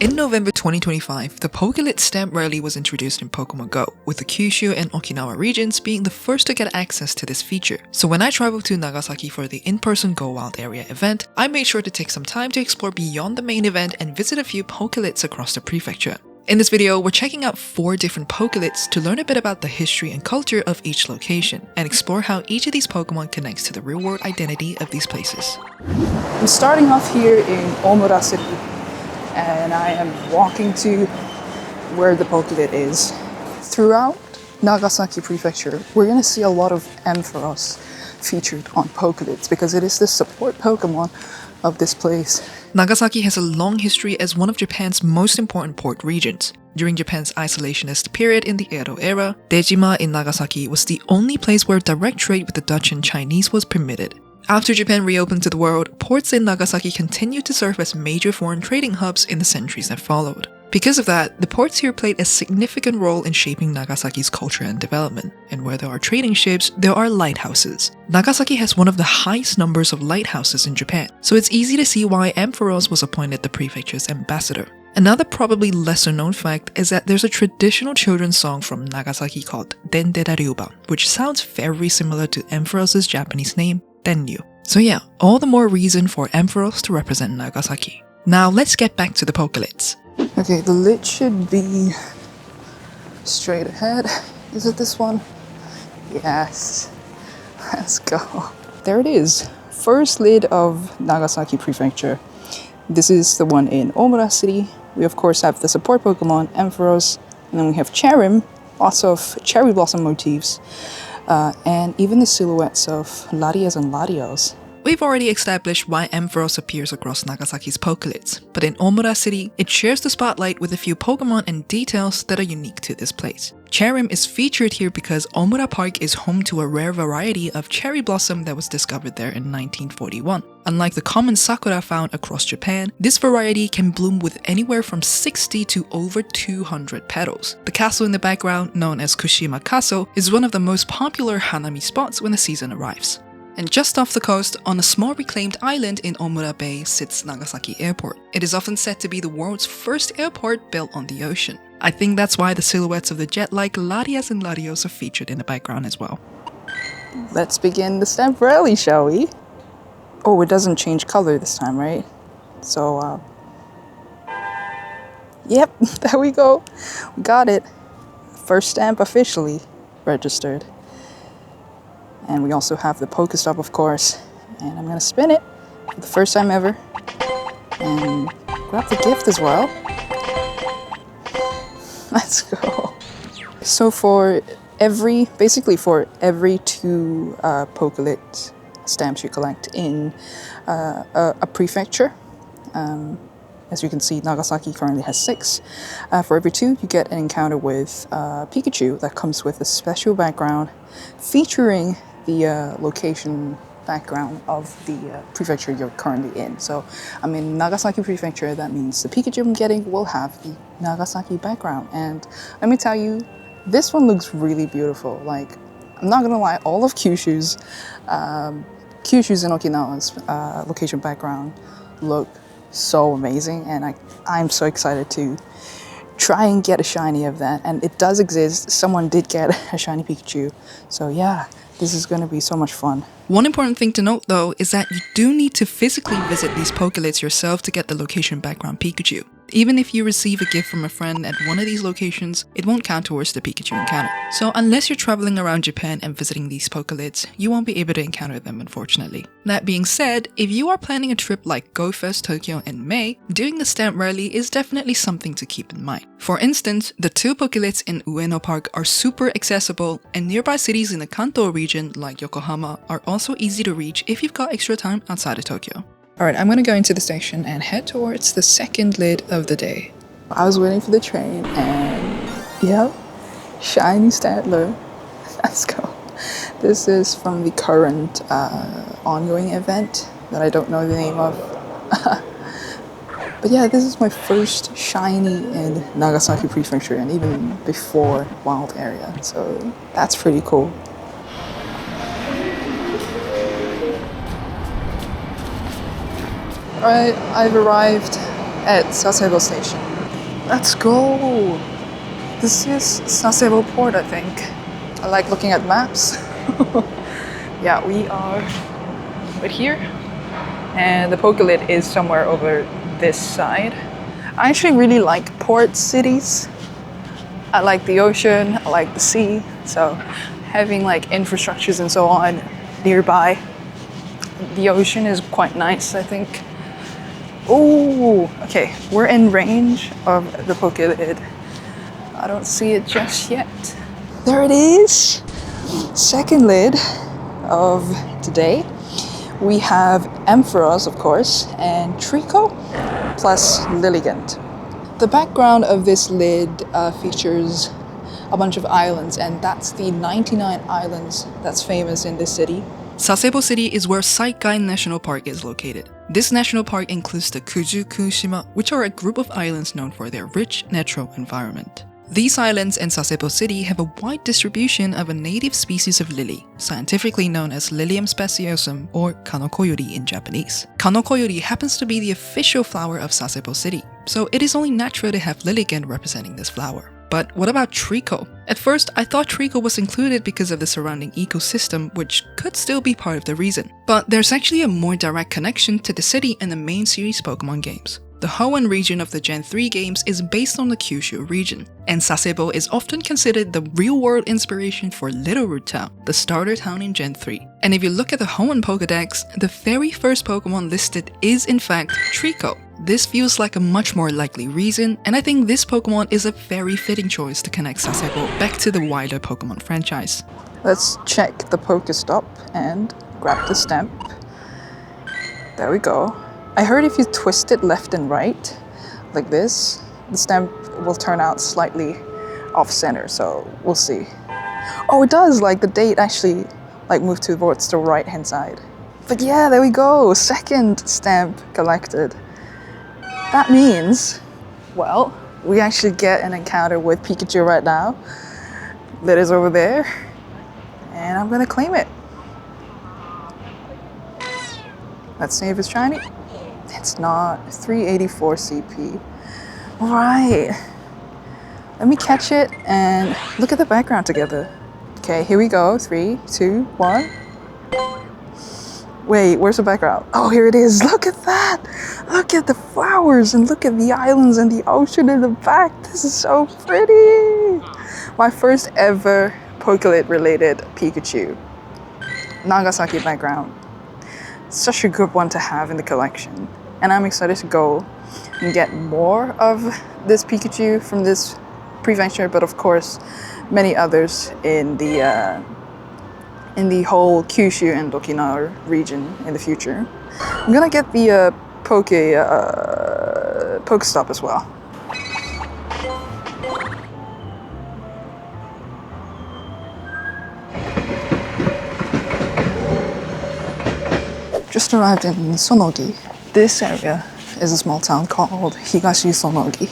In November 2025, the Poké Lid Stamp Rally was introduced in Pokemon GO, with the Kyushu and Okinawa regions being the first to get access to this feature. So when I traveled to Nagasaki for the in-person Go Wild Area event, I made sure to take some time to explore beyond the main event and visit a few Poké Lids across the prefecture. In this video, we're checking out 4 different Poké Lids to learn a bit about the history and culture of each location, and explore how each of these Pokemon connects to the real-world identity of these places. I'm starting off here in Ōmura City, and I am walking to where the Poké Lid is. Throughout Nagasaki Prefecture, we're going to see a lot of Ampharos featured on Poké Lids because it is the support Pokemon of this place. Nagasaki has a long history as one of Japan's most important port regions. During Japan's isolationist period in the Edo era, Dejima in Nagasaki was the only place where direct trade with the Dutch and Chinese was permitted. After Japan reopened to the world, ports in Nagasaki continued to serve as major foreign trading hubs in the centuries that followed. Because of that, the ports here played a significant role in shaping Nagasaki's culture and development, and where there are trading ships, there are lighthouses. Nagasaki has one of the highest numbers of lighthouses in Japan, so it's easy to see why Ampharos was appointed the prefecture's ambassador. Another probably lesser known fact is that there's a traditional children's song from Nagasaki called Dendera Ryuba, which sounds very similar to Ampharos's Japanese name, Tenryu. So yeah, all the more reason for Ampharos to represent Nagasaki. Now let's get back to the Poké Lids. Okay, the lid should be straight ahead. Is it this one? Yes. Let's go. There it is. First lid of Nagasaki Prefecture. This is the one in Ōmura City. We of course have the support Pokemon, Ampharos, and then we have Cherim, lots of cherry blossom motifs, and even the silhouettes of Larias and Larios. We've already established why Ampharos appears across Nagasaki's Poké Lids, but in Ōmura City, it shares the spotlight with a few Pokemon and details that are unique to this place. Cherim is featured here because Ōmura Park is home to a rare variety of cherry blossom that was discovered there in 1941. Unlike the common sakura found across Japan, this variety can bloom with anywhere from 60 to over 200 petals. The castle in the background, known as Kushima Castle, is one of the most popular hanami spots when the season arrives. And just off the coast, on a small reclaimed island in Ōmura Bay, sits Nagasaki Airport. It is often said to be the world's first airport built on the ocean. I think that's why the silhouettes of the jet-like Larias and Larios are featured in the background as well. Let's begin the Stamp Rally, shall we? Oh, it doesn't change color this time, right? So, yep, there we go. We got it. First stamp officially registered. And we also have the Pokestop, of course. And I'm gonna spin it for the first time ever. And grab the gift as well. Let's go. So basically for every 2 Poké Lid stamps you collect in a prefecture, as you can see, Nagasaki currently has 6. For every 2, you get an encounter with Pikachu that comes with a special background featuring the location background of the prefecture you're currently in. So I'm in Nagasaki Prefecture. That means the Pikachu I'm getting will have the Nagasaki background. And let me tell you, this one looks really beautiful. Like, I'm not gonna lie, all of Kyushu's and Okinawa's location background look so amazing, and I'm so excited to try and get a shiny of that. And it does exist. Someone did get a shiny Pikachu. So yeah, this is going to be so much fun. One important thing to note though is that you do need to physically visit these Poké Lids yourself to get the location background Pikachu. Even if you receive a gift from a friend at one of these locations, it won't count towards the Pikachu encounter. So unless you're traveling around Japan and visiting these Poké Lids, you won't be able to encounter them, unfortunately. That being said, if you are planning a trip like Go Fest Tokyo in May, doing the Stamp Rally is definitely something to keep in mind. For instance, the 2 Poké Lids in Ueno Park are super accessible, and nearby cities in the Kanto region like Yokohama are also easy to reach if you've got extra time outside of Tokyo. Alright, I'm gonna go into the station and head towards the second lid of the day. I was waiting for the train and, yep, shiny Stantler. Let's go. This is from the current ongoing event that I don't know the name of. But yeah, this is my first shiny in Nagasaki Prefecture, and even before Wild Area, so that's pretty cool. Alright, I've arrived at Sasebo Station. Let's go. This is Sasebo Port, I think. I like looking at maps. Yeah, we are right here. And the Poké Lid is somewhere over this side. I actually really like port cities. I like the ocean, I like the sea. So having like infrastructures and so on nearby the ocean is quite nice, I think. Oh, okay, we're in range of the Poké Lid. I don't see it just yet. There it is! Second lid of today. We have Ampharos, of course, and Trico, plus Lilligant. The background of this lid features a bunch of islands, and that's the 99 islands that's famous in this city. Sasebo City is where Saikai National Park is located. This national park includes the Kuju Shima, which are a group of islands known for their rich natural environment. These islands and Sasebo City have a wide distribution of a native species of lily, scientifically known as Lilium speciosum or Kanokoyori in Japanese. Kanokoyori happens to be the official flower of Sasebo City, so it is only natural to have Lilligant representing this flower. But what about Trico? At first, I thought Trico was included because of the surrounding ecosystem, which could still be part of the reason. But there's actually a more direct connection to the city and the main series Pokemon games. The Hoenn region of the Gen 3 games is based on the Kyushu region, and Sasebo is often considered the real-world inspiration for Littleroot Town, the starter town in Gen 3. And if you look at the Hoenn Pokédex, the very first Pokemon listed is in fact Trico. This feels like a much more likely reason, and I think this Pokemon is a very fitting choice to connect Sasebo back to the wider Pokemon franchise. Let's check the Pokéstop and grab the stamp. There we go. I heard if you twist it left and right, like this, the stamp will turn out slightly off-center, so we'll see. Oh, it does! Like, the date actually moved towards the right-hand side. But yeah, there we go! Second stamp collected. That means, well, we actually get an encounter with Pikachu right now. That is over there. And I'm gonna claim it. Let's see if it's shiny. It's not. 384 CP. Right. Let me catch it and look at the background together. Okay, here we go. 3, 2, 1. Wait, where's the background? Oh, here it is. Look at that. Look at the flowers and look at the islands and the ocean in the back. This is so pretty. My first ever Poké Lid related Pikachu. Nagasaki background. Such a good one to have in the collection. And I'm excited to go and get more of this Pikachu from this prefecture, but of course many others in the whole Kyushu and Okinawa region in the future. I'm gonna get the Pokestop as well. Just arrived in Sonogi. This area is a small town called Higashisonogi,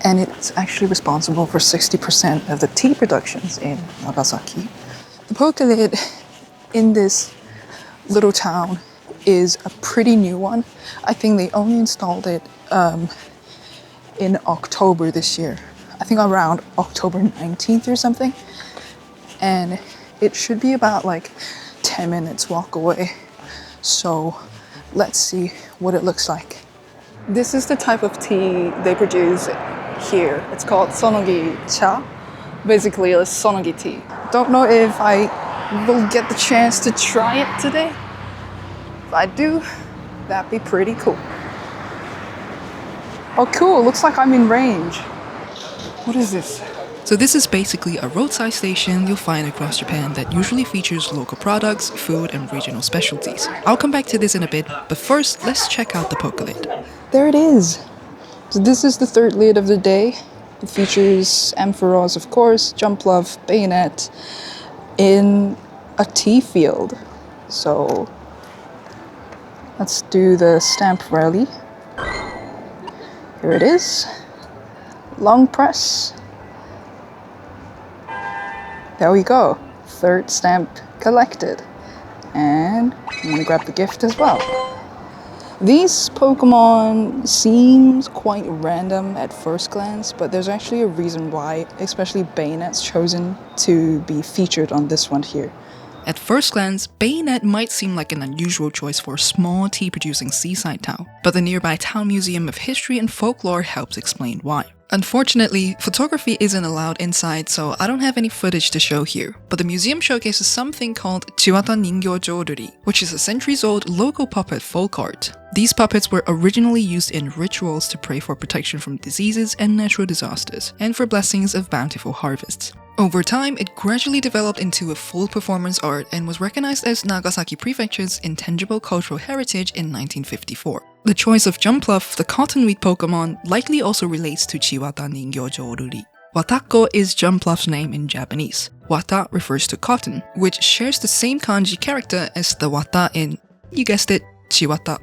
and it's actually responsible for 60% of the tea productions in Nagasaki. The Poké Lid in this little town is a pretty new one. I think they only installed it in October this year. I think around October 19th or something. And it should be about 10 minutes walk away. So let's see what it looks like. This is the type of tea they produce here. It's called Sonogi cha, basically a Sonogi tea. Don't know if I will get the chance to try it today. If I do, that'd be pretty cool. Oh cool, looks like I'm in range. What is this? So this is basically a roadside station you'll find across Japan that usually features local products, food, and regional specialties. I'll come back to this in a bit, but first, let's check out the Poké Lid. There it is! So this is the third lid of the day. It features Ampharos, of course, Jumpluff, Bayonet, in a tea field. So let's do the Stamp Rally. Here it is. Long press. There we go. Third stamp collected. And I'm gonna grab the gift as well. These Pokemon seems quite random at first glance, but there's actually a reason why, especially Bayonet's chosen to be featured on this one here. At first glance, Bayonet might seem like an unusual choice for a small tea-producing seaside town, but the nearby Town Museum of History and Folklore helps explain why. Unfortunately, photography isn't allowed inside, so I don't have any footage to show here, but the museum showcases something called Chiwata Ningyo Jōruri, which is a centuries-old local puppet folk art. These puppets were originally used in rituals to pray for protection from diseases and natural disasters, and for blessings of bountiful harvests. Over time, it gradually developed into a full performance art and was recognized as Nagasaki Prefecture's intangible cultural heritage in 1954. The choice of Jumpluff, the cottonweed Pokemon, likely also relates to Chiwata Ningyo Jōruri. Watako is Jumpluff's name in Japanese. Wata refers to cotton, which shares the same kanji character as the wata in, you guessed it, Chiwata.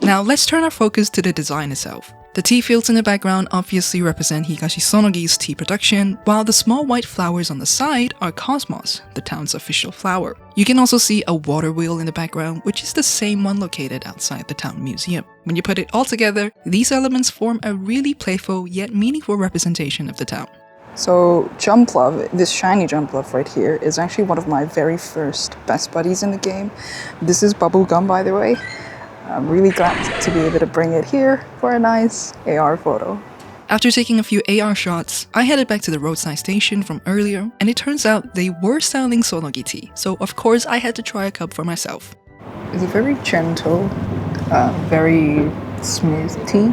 Now let's turn our focus to the design itself. The tea fields in the background obviously represent Higashisonogi's tea production, while the small white flowers on the side are Cosmos, the town's official flower. You can also see a water wheel in the background, which is the same one located outside the town museum. When you put it all together, these elements form a really playful yet meaningful representation of the town. So Jumpluff, this shiny Jumpluff right here, is actually one of my very first best buddies in the game. This is Bubblegum, by the way. I'm really glad to be able to bring it here for a nice AR photo. After taking a few AR shots, I headed back to the roadside station from earlier, and it turns out they were selling Sonogi tea, so of course I had to try a cup for myself. It's a very gentle, very smooth tea.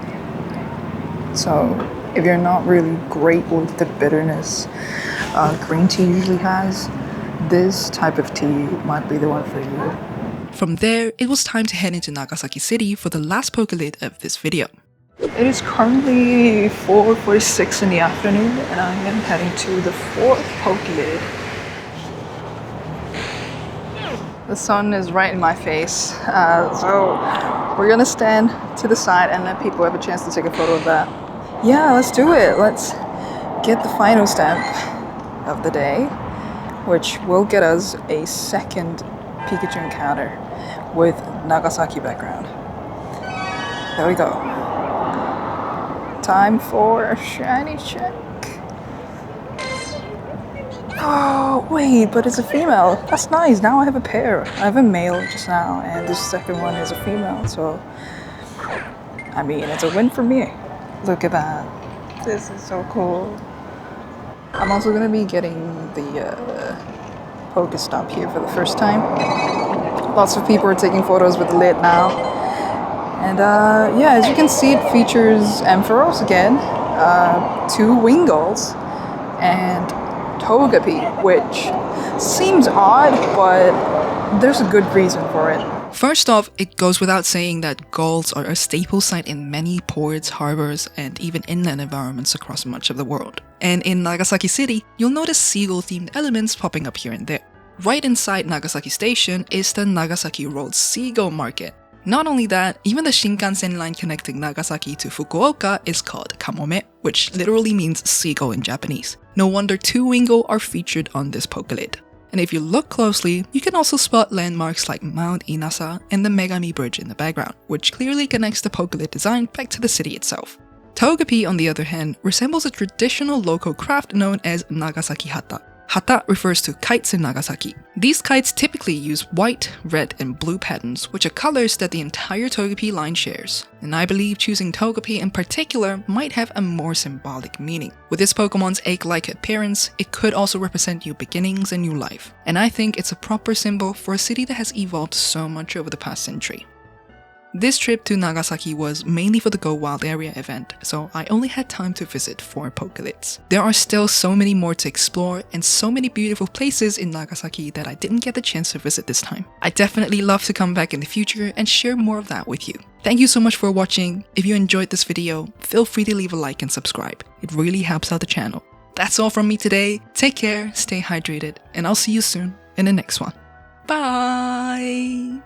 So if you're not really great with the bitterness green tea usually has, this type of tea might be the one for you. From there, it was time to head into Nagasaki City for the last Poké Lid of this video. It is currently 4:46 in the afternoon, and I am heading to the 4th Poké Lid. The sun is right in my face, so we're gonna stand to the side and let people have a chance to take a photo of that. Yeah, let's do it. Let's get the final stamp of the day, which will get us a second Pikachu encounter with Nagasaki background. There we go. Time for a shiny check. Oh, wait, but it's a female. That's nice. Now I have a pair. I have a male just now, and this second one is a female, so I mean, it's a win for me. Look at that. This is so cool. I'm also gonna be getting the Pokestop here for the first time. Lots of people are taking photos with the lid now. And yeah, as you can see, it features Ampharos again, 2 Wingulls, and Togepi, which seems odd, but there's a good reason for it. First off, it goes without saying that gulls are a staple sight in many ports, harbors, and even inland environments across much of the world. And in Nagasaki City, you'll notice seagull-themed elements popping up here and there. Right inside Nagasaki Station is the Nagasaki Road Seagull Market. Not only that, even the Shinkansen line connecting Nagasaki to Fukuoka is called Kamome, which literally means seagull in Japanese. No wonder 2 Wingull are featured on this Poké Lid. And if you look closely, you can also spot landmarks like Mount Inasa and the Megami Bridge in the background, which clearly connects the Poké Lid design back to the city itself. Togepi, on the other hand, resembles a traditional local craft known as Nagasaki Hata. Hata refers to kites in Nagasaki. These kites typically use white, red, and blue patterns, which are colors that the entire Togepi line shares. And I believe choosing Togepi in particular might have a more symbolic meaning. With this Pokemon's egg-like appearance, it could also represent new beginnings and new life. And I think it's a proper symbol for a city that has evolved so much over the past century. This trip to Nagasaki was mainly for the Go Wild Area event, so I only had time to visit 4 Poké Lids. There are still so many more to explore and so many beautiful places in Nagasaki that I didn't get the chance to visit this time. I definitely love to come back in the future and share more of that with you. Thank you so much for watching. If you enjoyed this video, feel free to leave a like and subscribe. It really helps out the channel. That's all from me today. Take care, stay hydrated, and I'll see you soon in the next one. Bye!